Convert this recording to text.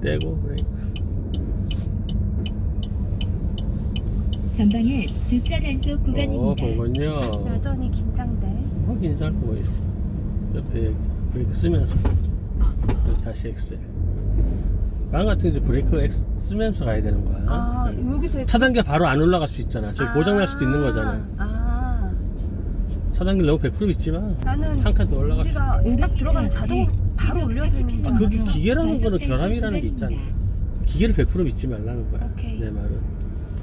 떼고 브레이크. 전방에 주차 단속 구간입니다. 보건요. 여전히 긴장돼. 확인 잘 보고 있어. 옆에 브레이크 쓰면서 여기 다시 엑셀. 방 같은 경우 브레이크 쓰면서 가야 되는 거야. 아, 여기서 차단기 바로 안 올라갈 수 있잖아. 저기 고장날 수도 있는 거잖아. 아, 차단기 너무 100% 믿지만 나는 한 칸 더 올라갈 수 있어. 우리가 딱 들어가면 자동 바로 올려주는 거. 그게 기계라는 거는 결함이라는 게 있잖아. 기계를 100% 믿지 말라는 거야. 오케이. 내 말은.